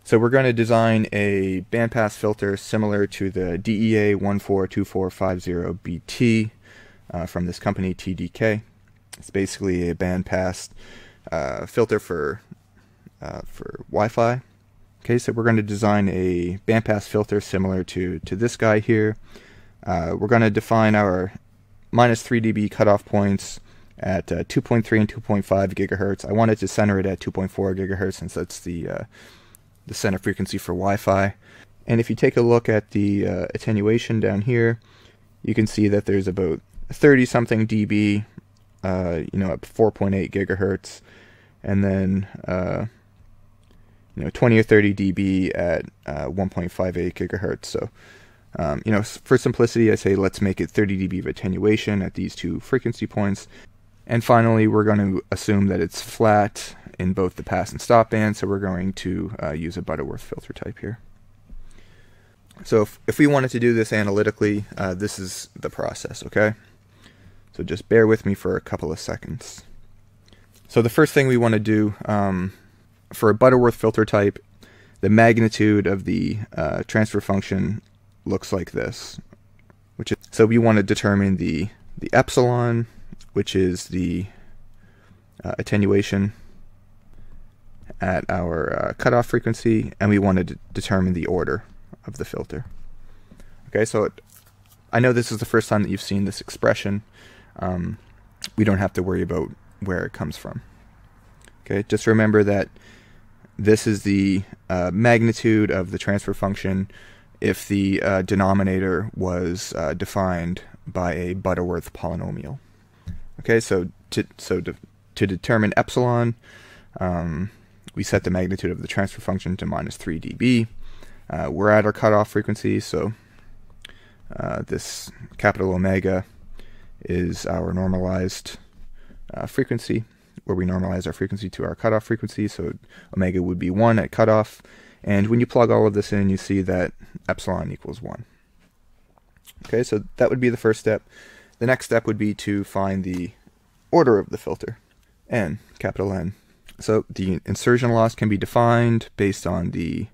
So we're going to design a bandpass filter similar to the DEA 142450BT from this company, TDK. It's basically a bandpass filter for Wi-Fi. Okay, so we're going to design a bandpass filter similar to this guy here. We're going to define our -3 dB cutoff points at 2.3 and 2.5 gigahertz. I wanted to center it at 2.4 gigahertz since that's the center frequency for Wi-Fi. And if you take a look at the attenuation down here, you can see that there's about 30-something dB, at 4.8 gigahertz, and then 20 or 30 dB at 1.58 gigahertz. So, for simplicity, I say let's make it 30 dB of attenuation at these two frequency points. And finally, we're going to assume that it's flat in both the pass and stop band, so we're going to use a Butterworth filter type here. So if we wanted to do this analytically, this is the process, okay? So just bear with me for a couple of seconds. So the first thing we want to do, for a Butterworth filter type, the magnitude of the transfer function looks like this. So we want to determine the epsilon, which is the attenuation at our cutoff frequency, and we want to determine the order of the filter. Okay, so I know this is the first time that you've seen this expression. We don't have to worry about where it comes from. Okay, just remember that this is the magnitude of the transfer function if the denominator was defined by a Butterworth polynomial. Okay, so to determine epsilon, we set the magnitude of the transfer function to -3 dB. We're at our cutoff frequency, so this capital omega is our normalized frequency, where we normalize our frequency to our cutoff frequency. So omega would be 1 at cutoff, and when you plug all of this in, you see that epsilon equals 1. Okay, so that would be the first step. The next step would be to find the order of the filter, N, capital N. So the insertion loss can be defined based on the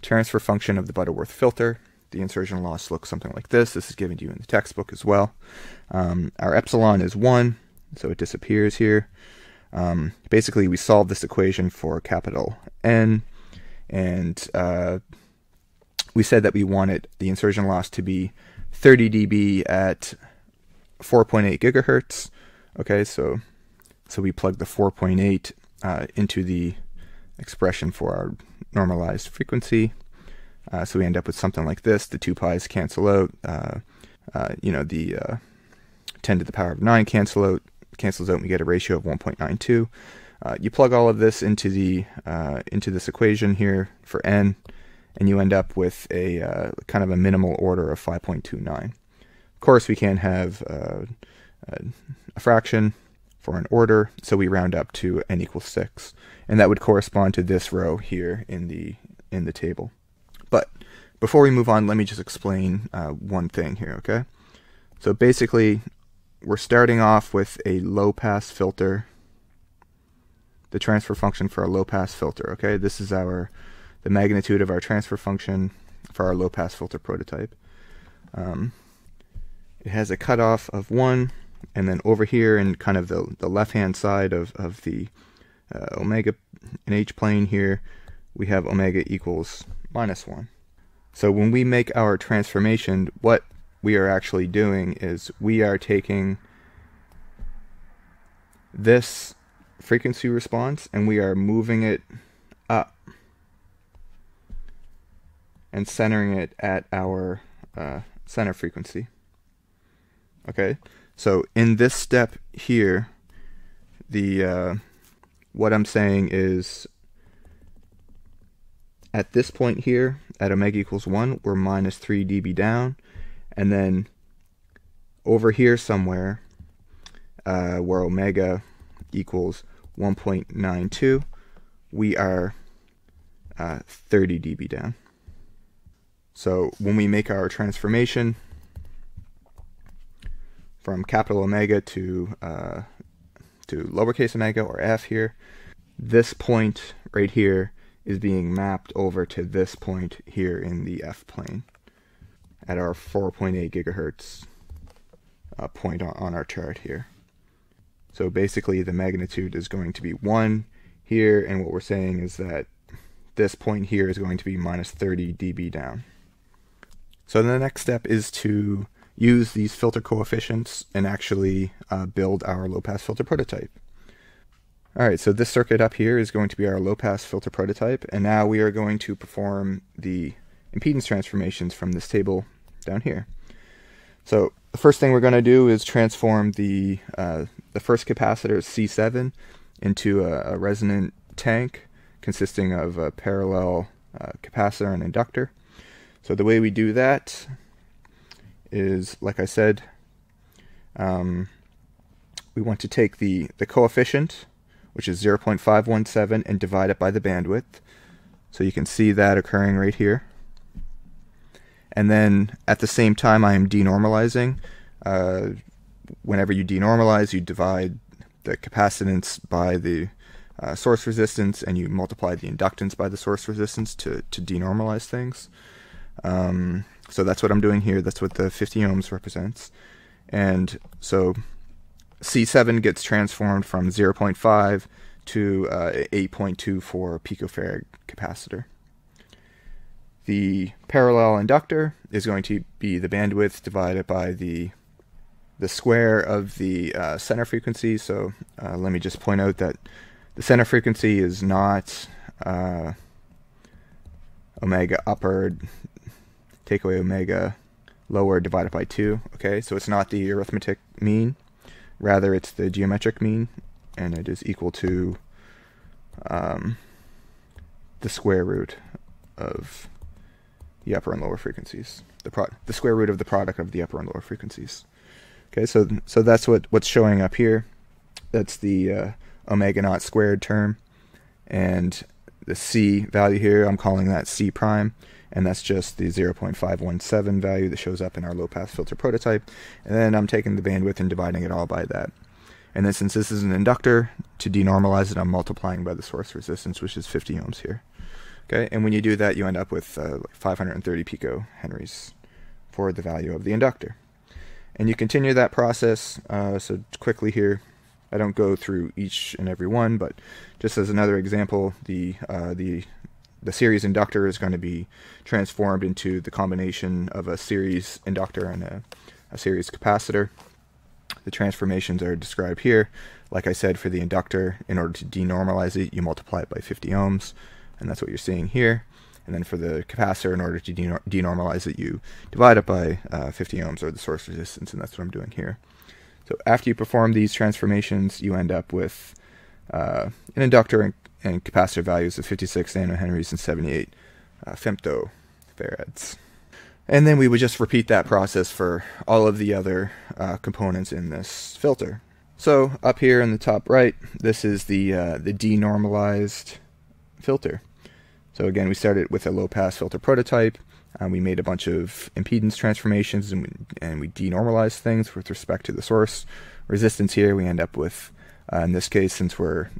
transfer function of the Butterworth filter. The insertion loss looks something like this. This is given to you in the textbook as well. Our epsilon is 1, so it disappears here. Basically, we solve this equation for capital N, and we said that we wanted the insertion loss to be 30 dB at 4.8 gigahertz. Okay, so we plug the 4.8 into the expression for our normalized frequency. So we end up with something like this. The 2 pi's cancel out. The 10 to the power of 9 cancels out, and we get a ratio of 1.92. You plug all of this into this equation here for n, and you end up with a kind of a minimal order of 5.29. Of course, we can't have a fraction for an order, so we round up to n equals 6, and that would correspond to this row here in the table. But before we move on, let me just explain one thing here, okay? So basically, we're starting off with a low-pass filter, the transfer function for a low-pass filter, okay? This is the magnitude of our transfer function for our low-pass filter prototype. It has a cutoff of 1, and then over here in kind of the left-hand side of the omega and h plane here, we have omega equals -1. So when we make our transformation, what we are actually doing is we are taking this frequency response and we are moving it up and centering it at our center frequency. Okay, so in this step here, what I'm saying is at this point here, at omega equals 1, we're -3 dB down, and then over here somewhere, where omega equals 1.92, we are 30 dB down. So when we make our transformation from capital omega to lowercase omega, or f here, this point right here is being mapped over to this point here in the F plane at our 4.8 gigahertz point on our chart here. So basically the magnitude is going to be 1 here, and what we're saying is that this point here is going to be minus 30 dB down. So the next step is to use these filter coefficients and actually build our low-pass filter prototype. Alright, so this circuit up here is going to be our low-pass filter prototype, and now we are going to perform the impedance transformations from this table down here. So the first thing we're going to do is transform the first capacitor, C7, into a resonant tank consisting of a parallel capacitor and inductor. So the way we do that is, like I said, we want to take the coefficient, which is 0.517, and divide it by the bandwidth. So you can see that occurring right here. And then at the same time I am denormalizing. Whenever you denormalize, you divide the capacitance by the source resistance, and you multiply the inductance by the source resistance to denormalize things. So that's what I'm doing here. That's what the 50 ohms represents. And so C7 gets transformed from 0.5 to 8.24 picofarad capacitor. The parallel inductor is going to be the bandwidth divided by the square of the center frequency. So let me just point out that the center frequency is not omega upper, take away omega lower divided by 2. Okay, so it's not the arithmetic mean, rather it's the geometric mean, and it is equal to the square root of the upper and lower frequencies, the square root of the product of the upper and lower frequencies. Okay, so that's what's showing up here. That's the omega naught squared term, and the C value here, I'm calling that C prime, and that's just the 0.517 value that shows up in our low-pass filter prototype. And then I'm taking the bandwidth and dividing it all by that. And then since this is an inductor, to denormalize it, I'm multiplying by the source resistance, which is 50 ohms here. Okay, and when you do that, you end up with 530 picohenries for the value of the inductor. And you continue that process. So quickly here, I don't go through each and every one, but just as another example, the series inductor is going to be transformed into the combination of a series inductor and a series capacitor. The transformations are described here. Like I said, for the inductor, in order to denormalize it, you multiply it by 50 ohms, and that's what you're seeing here. And then for the capacitor, in order to denormalize it, you divide it by 50 ohms, or the source resistance, and that's what I'm doing here. So after you perform these transformations, you end up with an inductor and capacitor values of 56 nanohenries and 78 femtofarads. And then we would just repeat that process for all of the other components in this filter. So up here in the top right, this is the denormalized filter. So again, we started with a low-pass filter prototype. We made a bunch of impedance transformations, and we denormalized things with respect to the source resistance here. We end up with, in this case, since we're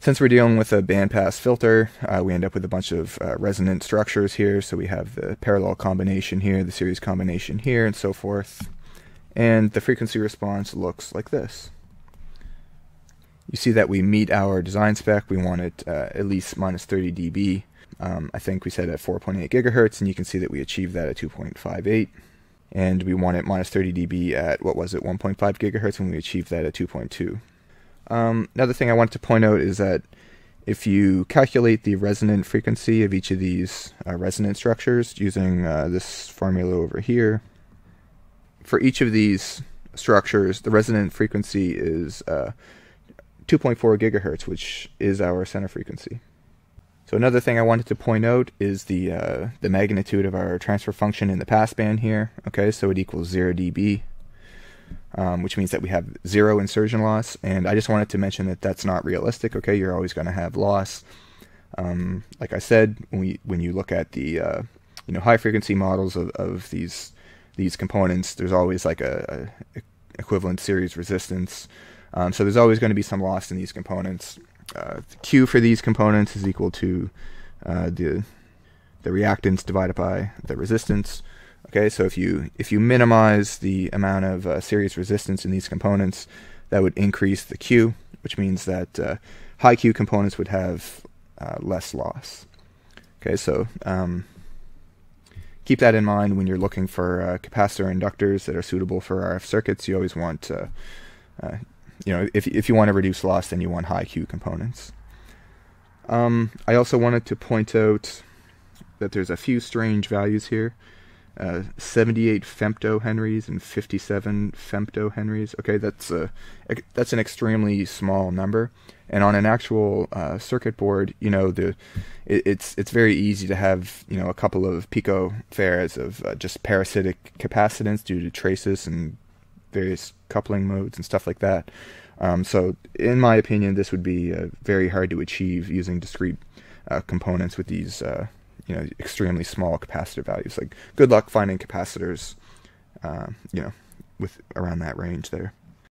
dealing with a bandpass filter, we end up with a bunch of resonant structures here. So we have the parallel combination here, the series combination here, and so forth. And the frequency response looks like this. You see that we meet our design spec. We want it at least minus 30 dB. I think we said at 4.8 gigahertz, and you can see that we achieved that at 2.58. And we want it minus 30 dB at, 1.5 gigahertz, and we achieved that at 2.2. Another thing I wanted to point out is that if you calculate the resonant frequency of each of these resonant structures using this formula over here, for each of these structures, the resonant frequency is 2.4 gigahertz, which is our center frequency. So another thing I wanted to point out is the magnitude of our transfer function in the passband here. Okay, so it equals 0 dB. Which means that we have 0 insertion loss, and I just wanted to mention that that's not realistic. Okay, you're always going to have loss. Like I said, when you look at the high frequency models of these components, there's always like a equivalent series resistance. So there's always going to be some loss in these components. The Q for these components is equal to the reactance divided by the resistance. Okay, so if you minimize the amount of series resistance in these components, that would increase the Q, which means that high Q components would have less loss. Okay, so keep that in mind when you're looking for capacitor inductors that are suitable for RF circuits. You always want, if you want to reduce loss, then you want high Q components. I also wanted to point out that there's a few strange values here. 78 femtohenries and 57 femtohenries. Okay, that's an extremely small number, and on an actual circuit board, it's very easy to have a couple of picofarads of just parasitic capacitance due to traces and various coupling modes and stuff like that. So, in my opinion, this would be very hard to achieve using discrete components with these extremely small capacitor values. Like, good luck finding capacitors, with around that range there.